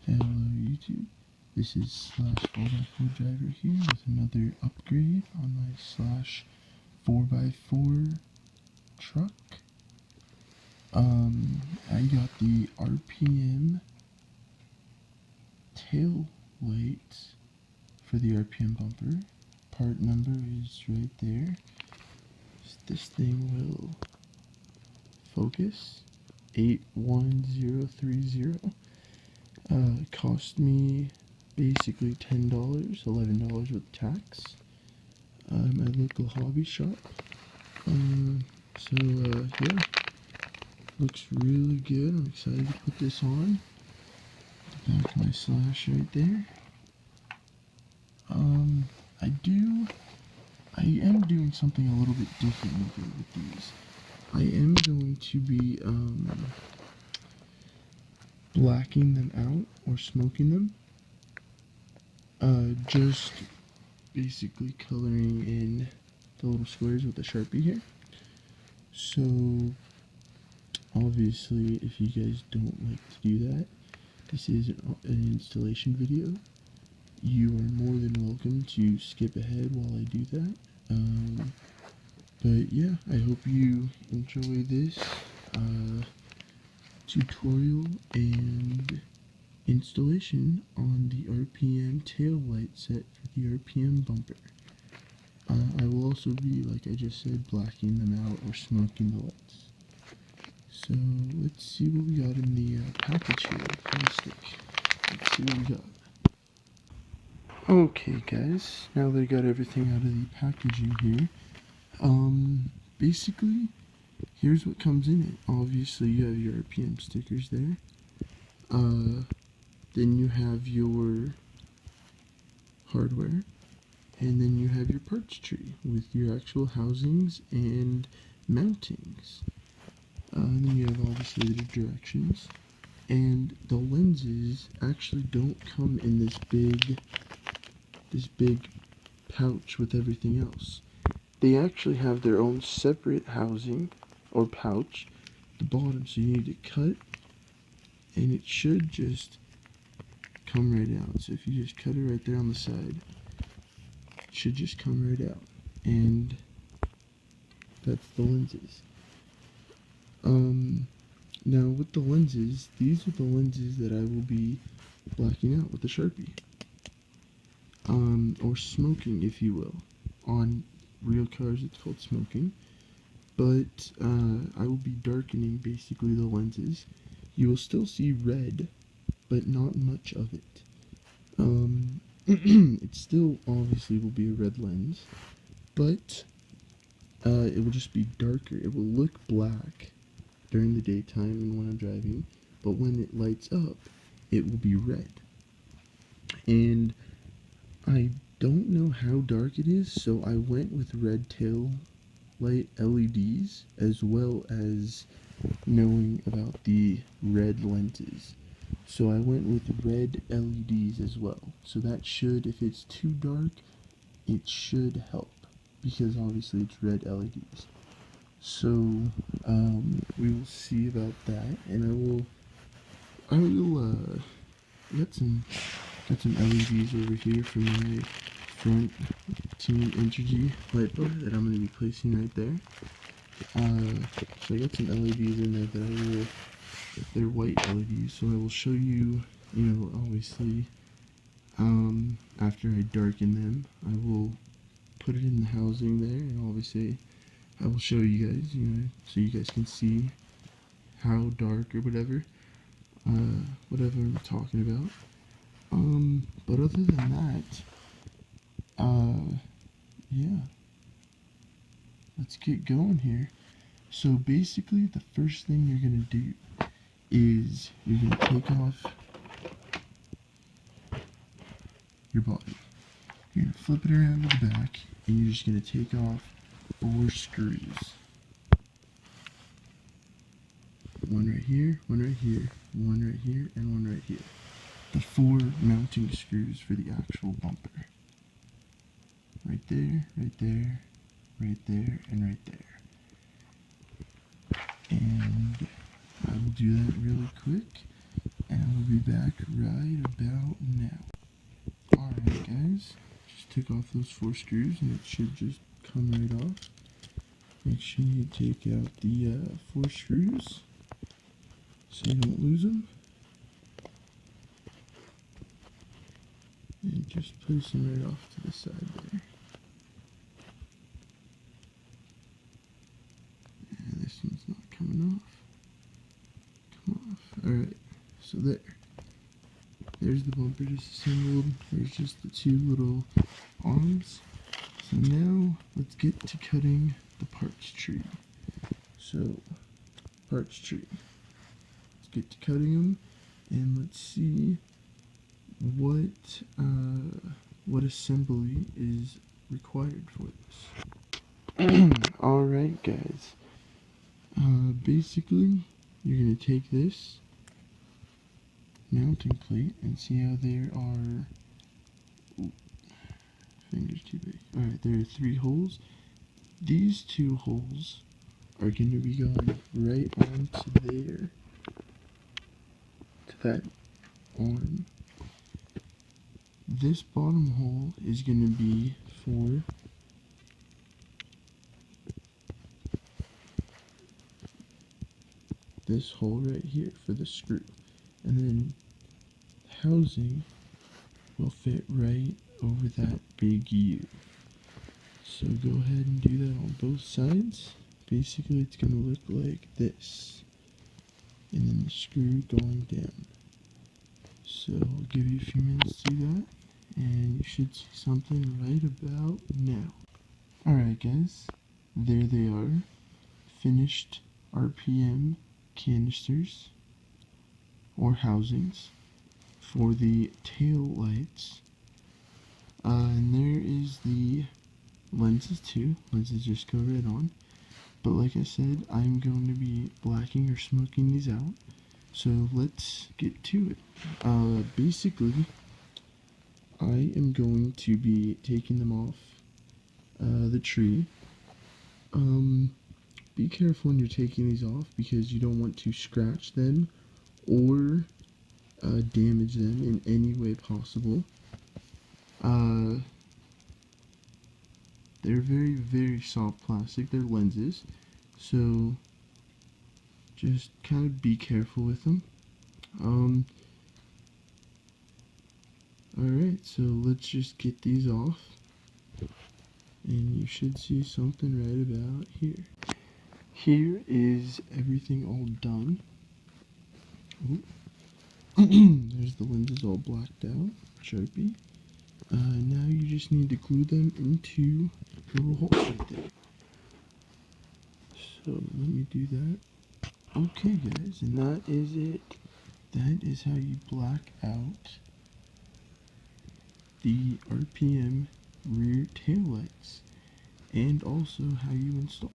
Hello YouTube, this is Slash 4x4 Driver here with another upgrade on my Slash 4x4 truck. I got the RPM tail lights for the RPM bumper. Part number is right there. This thing will focus 81030. Cost me basically $10, $11 with tax. My local hobby shop. Yeah, looks really good. I'm excited to put this on. The back of my Slash right there. I am doing something a little bit different with these. I am going to be blacking them out or smoking them. Just basically coloring in the little squares with the Sharpie here. So obviously, if you guys don't like to do that, this is an installation video. You are more than welcome to skip ahead while I do that. But yeah, I hope you enjoy this tutorial and installation on the RPM tail light set for the RPM bumper. I will also be, like I just said, blacking them out or smoking the lights. So let's see what we got in the package here. Plastic. Let's see what we got. Okay guys, now that I got everything out of the packaging here, basically, here's what comes in it. Obviously you have your RPM stickers there. Then you have your hardware, and then you have your parts tree with your actual housings and mountings. And then you have obviously the directions, and the lenses actually don't come in this big pouch with everything else. They actually have their own separate housing or pouch at the bottom, so you need to cut, and it should just come right out. So if you just cut it right there on the side, it should just come right out. And that's the lenses. Now with the lenses, these are the lenses that I will be blacking out with the Sharpie. Or smoking, if you will. On real cars it's called smoking. But I will be darkening basically the lenses. You will still see red, but not much of it. It still obviously will be a red lens, but it will just be darker. It will look black during the daytime and when I'm driving, but when it lights up, it will be red. And I don't know how dark it is, so I went with red tail light LEDs, as well as knowing about the red lenses. So I went with red LEDs as well. So that should, if it's too dark, it should help, because obviously it's red LEDs. So we will see about that, and I will got some LEDs over here for my front Team Energy light bar that I'm going to be placing right there. So I got some LEDs in there that they're white LEDs, so I will show you, obviously, after I darken them, I will put it in the housing there, and obviously I will show you guys, so you guys can see how dark or whatever I'm talking about. But other than that, yeah, let's get going here. So basically, the first thing you're gonna do is you're gonna take off your body. You're gonna flip it around to the back, and you're just gonna take off 4 screws. One right here, one right here, one right here, and one right here. The 4 mounting screws for the actual bumper. Right there, right there, right there, and right there. And I will do that really quick, and we'll be back right about now. Alright guys, just took off those 4 screws and it should just come right off. Make sure you take out the 4 screws so you don't lose them. And just place them right off to the side there. And this one's not coming off. Come off. Alright, so there. There's the bumper disassembled. There's just the 2 little arms. So now let's get to cutting the parts tree. So, parts tree. Let's get to cutting them and let's see what assembly is required for this. Alright guys, basically you're going to take this mounting plate and see how there are, fingers too big. Alright, there are 3 holes. These 2 holes are going to be going right onto there, to that arm. This bottom hole is going to be for this hole right here for the screw, and then the housing will fit right over that big U. So go ahead and do that on both sides. Basically it's going to look like this, and then the screw going down. So I'll give you a few minutes to do that, and you should see something right about now. Alright guys, there they are, finished RPM canisters, or housings, for the tail lights. And there is the lenses too. Lenses just go right on. But like I said, I'm going to be blacking or smoking these out. So let's get to it. Basically, I am going to be taking them off the tree. Be careful when you're taking these off because you don't want to scratch them or damage them in any way possible. They're very, very soft plastic. They're lenses, so just kind of be careful with them. Alright, so let's just get these off, and you should see something right about here. Here is everything all done. There's the lenses all blacked out, Sharpie. Now you just need to glue them into the little holes right there. So let me do that. Okay guys, and that is it. That is how you black out the RPM rear tail lights, and also how you install